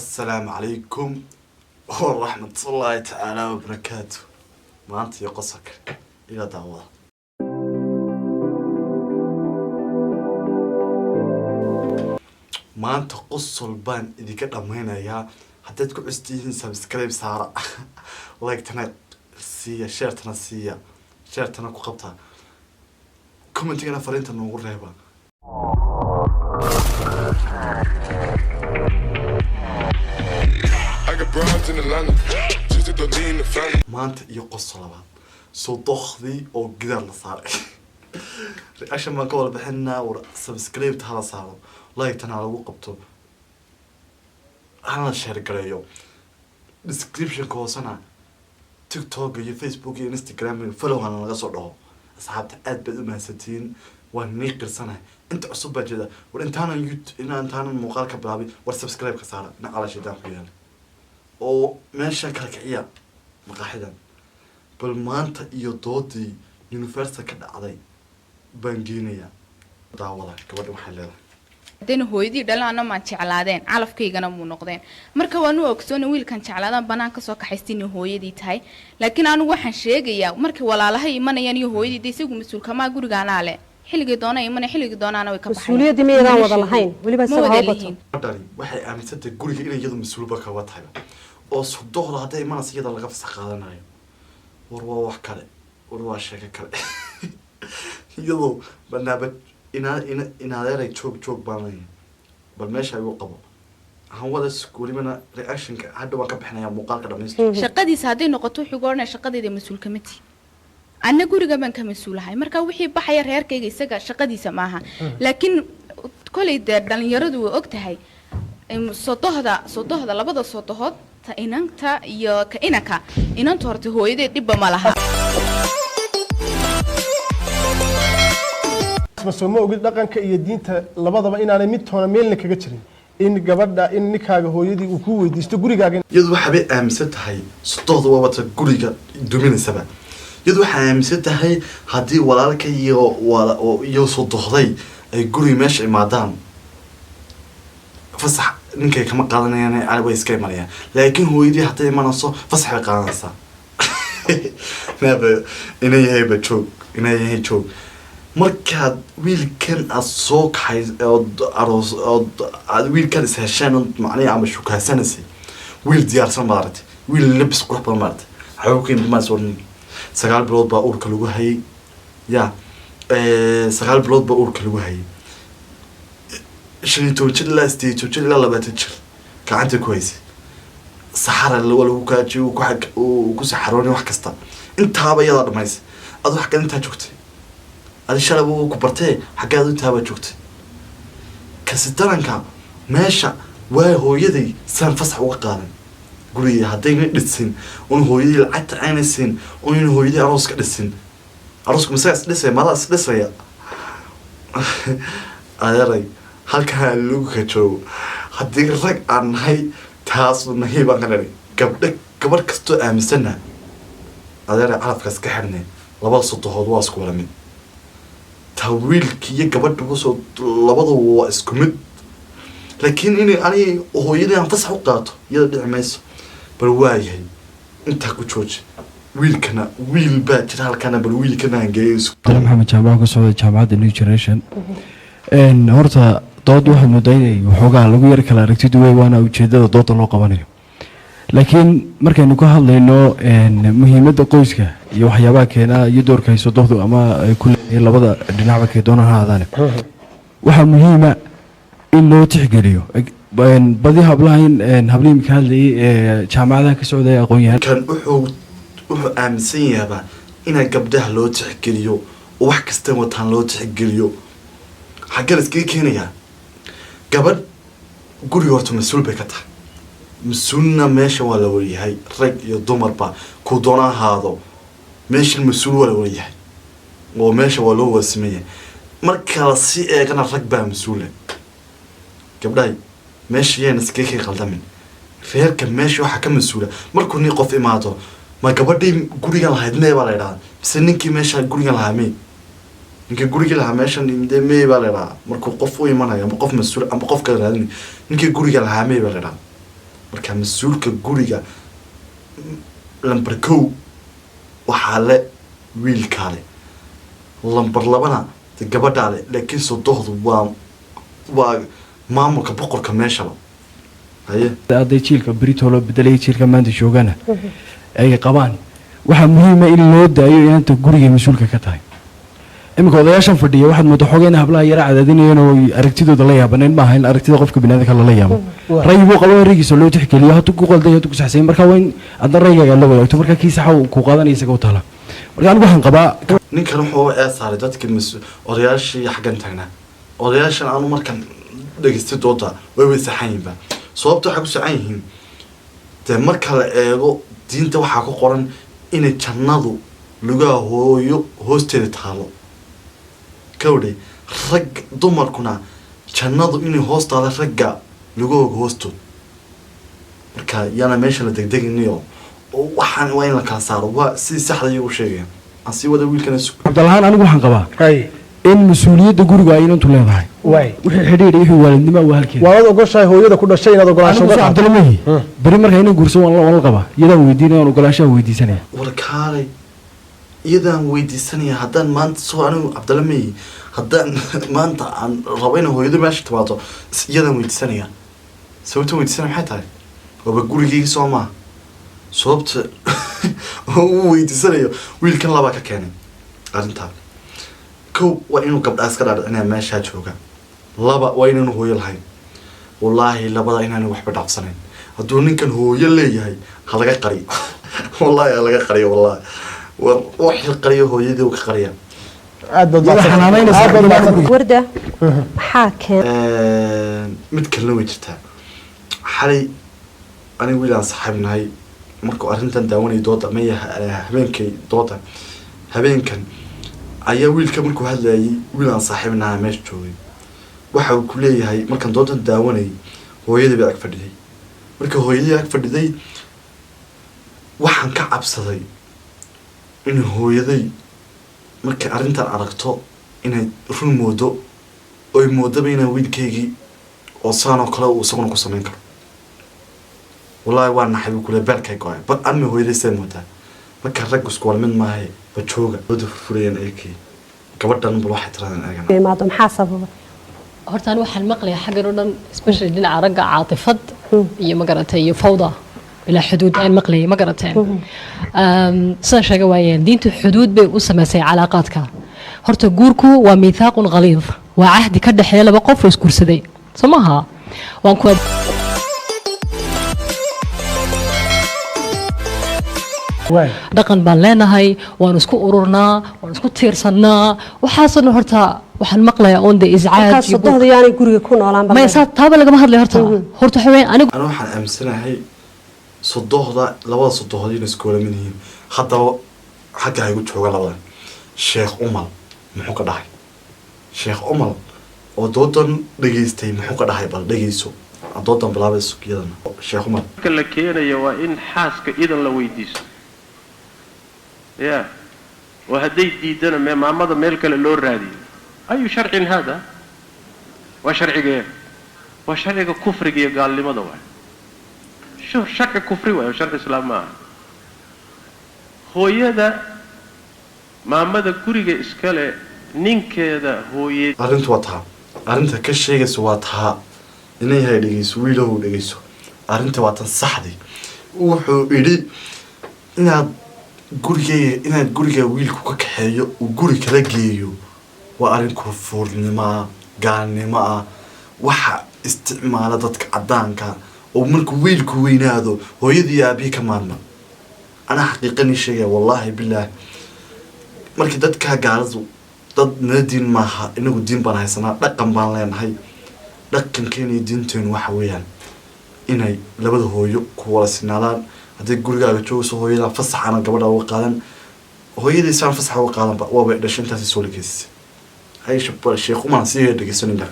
السلام عليكم ورحمة الله تعالى وبركاته. ما أنت يقصك إلى دعوة ما أنت قص البان إذا كنت أمهنا يا حتى تكون استيهن سبسكرايب سارة لايك تنا سيا شير تنا سيا شير تنا كقبتها كومنت أنا فرنت نقول رهبة maanta iyo qosol labaad soo doqdi oo gidaar la saaray reaction ma ka wada bixinaa war subscribe hala saaro like tana lagu qabto hala share gareeyo description ka hoosana TikTok iyo Facebook iyo Instagram iyo follow hana laga soo dhaho asxaabta aad baad u mahadsantiin waan niiqirsanahay inta cusub baa jira war intaana muuqaal ka bilaabay war subscribe ka saara naqala shidaan ku yaal oo meesha kala kiciya maqaaxidan bal maanta iyo doodii university ka dhacday baan geenaya daawada gabadha waxay leedahay hadeen hooyadii dhalaana ma jeclaadeen calafkaygana muu noqdeen marka waan u ogsoon wiilkan jeclaadaan banaanka soo kaxaystiin hooyadii tahay laakiin anigu waxaan sheegayaa markii walaalahay imanayaan iyo hooyadii isagu mas'uulka ma gurigaana le xilliga doona imanay xilliga doonaana way ka baxay mas'uuliyadii meedan wada lahayn waliba sababato waxay aaminsatay guriga inay iyadu mas'uulba ka wada tahay oo sudohda haday imanaysa iyada laga fasax qaadanayo war waa wax kale war waa sheeko kale iyadoo banaabad inaadeeray joog baanay bal meesha ay u qabo aan wada iskuulimana reactionka hadda waan ka bixinayaa muuqaalka dhamaystiran shaqadiisa haday noqoto wuxuu goornaa shaqadeeda mas'uul ka mid anna guriga baan ka mas'uulahay marka wixii baxaya reerkayga isaga shaqadiisa maaha laakiin kolay dhalinyaradu way ogtahay sodohda labada sodohood inanta iyo ka inaka inanta horta hooyadeed dhibba ma laha mas'uulmo ogid dhaqanka iyo diinta labadaba inaanay mid toona meelna kaga jirin in gabadha in nikaaga hooyadii uu ku weydiisto gurigaaga iyadu waxa bay aaminsan tahay sodohda wabata guriga duminaysaba iyadu waxa aaminsan tahay haddii walaalka iyo sodohday ay guriga meesha imaadaan fasax ninkay kama qaadanayaan ay way iska imanayaan laakiin hooyadii haday imanayso fasax bay qaadanaysaa inay yahay joog markaad wiilkan aad soo kaxay aad wiilkan is hesheen macnaha ama shukaasanaysa wiil diyaarsan maaragtay wiil labis qurux badan maaragtay xawkeen dhimaas war 9 bilood baa uurka lagu hayay ya 9 bilood baa uurka lagu hayay 5 jir ilaa 8 jir ilaa 20 jir gacanta ku haysay saxara lagu kaajiyo ku saxaroon wax kasta intaaba yada dhamaysay ad wax ka inta joogtay ad shalay uu ku bartay xaqaad intaaba joogtay kasitaranka meesha waa hooyaday san fasax uga qaadan guriga haday dhidsin oo hooyaday lacagta aanaysan oo hooyaday aroos ka dhisin aroos masaas dhisay madaas dhisaya ayaray halka lagu ka joogo haddii rag aan nahay taas nahay baan ka dharay gabadh kastoo aaminsana adeera calafkaas ka xirnay labada sodohood waa isku wala mid tawiilki iyo gabadha kusoo labada waa isku mid laakiin in ani hooyadii aan fasax u qaato iyada dhici mayso bal waayahay intaa ku jooji wiilkana wiil baa jira halkana bal wiilkana aan geeyo maxamed jaamac ka socda jaamacadda New Generation horta dood waxaan moodayay waxoogaa lagu yar kala aragtidu way waana ujeedada dooda loo qabanayo laakiin markaynu ka hadlayno muhiimadda qoyska iyo waxyaabaha keena iyo doorka ay sodohdu ama ay ku leeyihiin labada dhinacba ka doonaan haadaan waxa muhiima in loo tixgeliyo badi hablahayn habliim ka hadlayay jaamacadaha ka socday aqoon-yahan kan wuxuu aaminsan yahay in gabdhaha loo tixgeliyo wax kasta wataan loo tixgeliyo xagga iska keenaya gabadh guriga horta mas'uul bay ka tahay mas'uulna meesha waa la wariyahay rag iyo dumarba ku doona ahaado meesha mas'uul waa la wariyahay oo meesha waa loo waasimeeyay marka si eegana rag baa mas'uul gabdhahay meesha yeen iska qaldamin reerka meesha waxa ka mas'uula markuu ni qof imaado ma gabadhii guriga lahayd meeba la yiraahdaa mise ninkii meesha guriga lahaa ninka guriga lahaa meeshan imde meey baa la yiraahdaa markuu qof u imanayo ama qof mas'uul ama qof kale raadin ninkii guriga lahaa meey baa la yiraahdaa marka mas-uulka guriga lambar kow waxaa le wiilkaa le lambar labana de gabadhaa le laakiin sodohdu waa maamulka boqorka meeshaba haye hadday jiilka berito loo bedelay jiilka maanta joogana ay qabaan waxaa muhiima in loo daayo inaanta guriga mas-uulka ka tahay iminka odayaashan fadhiya waxaad moodaa xoogaa in hablaha yara cadaadinayeen oo aragtidooda la yaabaneen maaha in aragtida qofka biniaadamka lala yaabo rayiguu qabo raygiisa loo tixgeliyo hadduu ku qalday hadduu ku saxsay marka waa in adna raygaaga la wadaagto marka kii saxa ku qaadanaya isaga u taala marka anigu waxaan qabaa ninkan wuxuu saaray dadka odayaashii xaggan taagnaa odayaashan aanu markan dhegaystay dooda way saxan yihiinba sababta waxay ku saxan yihiin dee marka la eego diinta waxaa ku qoran inay jannadu lugaha hooyo hoosteeda taalo kawdhay rag dumarkuna jannadu inay hoos taalo ragga lugahooga hoostood marka yaana meesha la degdeginayo oo waxaan waa in la kala saaro waa sidii saxda iyagu sheegayaan aan sii wada wiilkana cabdalahaan anigu waxaan qabaa in mas-uuliyadda guriga ay inantu leedahay wixii xidhiidh iyo waalidnimo waa halkeeda waad ogoshahay hooyada ku dhashay inaad ogolaansho anigu cabdalamahi beri marka inay guursan waan la qabaa iyadaan weydiinaya aan ogolaanshaha weydiisanaya warkaalay iyadaan weydiisanaya haddaan maanta soo anigu cabdalamahi haddaan maanta aan rabo inay hooyada meesha timaado iyadaan weydiisanaya sababta weydiisanaya maxay tahay waaba gurigeygii soo maaha sababta uu weydiisanayo wiilkan labaa ka keenay arrintaa kow waa inuu gabdhaa iska dhaadhicinaya meeshaa jooga laba waa inaanu hooyo lahayn wallaahi labada inaanu waxba dhaafsanayn hadduu ninkan hooyo leeyahay ha laga qariyo wallaahi ha laga qariyo wallaahi waxii qariyo hooyadii ka qariya warda maxaa keen mid kalena way jirtaa xalay aniga wiil aan saxaab nahay markuu arrintan daawanay dooda maya habeenkay dooda habeenkan ayaa wiilka markuu hadlayay wiil aan saaxiib nahay meesha joogay waxa uu ku leeyahay markaan doodan daawanay hooyadii baa ag fadhiday marka hooyadii ag fadhiday waxaan ka cabsaday in hooyaday markay arrintan aragto inay run moodo oy moodaba inaan wiilkaygii oo saanoo kale uu isaguna ku samayn karo wallaahi waa naxay buu kule beelkay go-ay bal anna hooyaday see moodaa marka rag isku wal mid maahay bajooga wada furfurayaan eekay gabadhan bal waxay tiraadeen eegana maado maxaa sababa horta aan waxaan maqlayaa xaggan oo dhan especially dhinaca ragga caatifad iyo magaratay iyo fawda bilaa xuduud aan maqlayay ma garateen sidaan sheega waayeen diintu xuduud bay u samaysay calaaqaadka horta guurku waa miithaaqun qaliid waa cahdi ka dhexeeya laba qof oo isguursaday soo maaha waan ku dhaqan baan leenahay waan isku ururnaa waan isku tiirsannaa waxaasoo horta waxaan maqlayaa oon de iscaad sodohda yaanay guriga ku noolaan ma saa taaba lagama hadlay horta waxa weyn anigu waxaan aaminsanahay sodohda labada sodohda inay isku wala mid yihiin haddaba xagga ay ugu jooga labadan sheekh umal muxuu ka dhahay sheekh umal oo doodan dhageystay muxuu ka dhahay bal dhageyso doodan bilaabay sukiyadana sheekh umal la keenayo waa in xaaska idan la weydiisto يا وهدي ديدنا ما مضى ملك اللورادي أي شرع هذا وشرع غير وشرع كفر قال لي مضى شو شرع كفري وشرع الإسلام ما هو يدا ما مضى كوريجا إسكاله نين كذا هو يد أرنت وطها أرنت كشيء سواتها إني هاي لجيس ويله لجيسو أرنت وطن صحدي وحو إلي inaad guriga wiilku ka kaxeeyo uu guri kala geeyo waa arrin koonfurnimo ah gaalnimo ah waxa isticmaala dadka caddaanka oo markuu wiilku weynaado hooyadii aabihii ka maarma anaa xaqiiqanii sheegaya wallaahi bilaahi markii dadkaa gaaladu dad nala diin maaha inagu diin baan haysanaa dhaqan baan leenahay dhaqankeena iyo diinteenu waxa weeyaan inay labada hooyo ku wala sinaadaan haddii gurigaaga joogayso hooyada fasaxana gabadha uga qaadan hooyadiisaan fasaxa uga qaadanba waaba dhashay intaasi soo lageysay hay shabal sheekh umar sii dhageysanina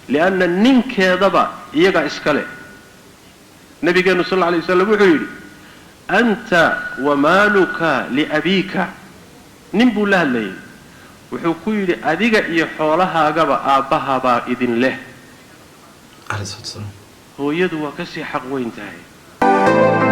لأن النين كذبا يجا إسكاله نبي صلى الله عليه وسلم وحيد أنت ومالك لأبيك نبو له لي وحكيد أديك يحولها جبا أبها با إذن له عليه الصلاة والسلام hooyadu waa kasii xaq weyn tahay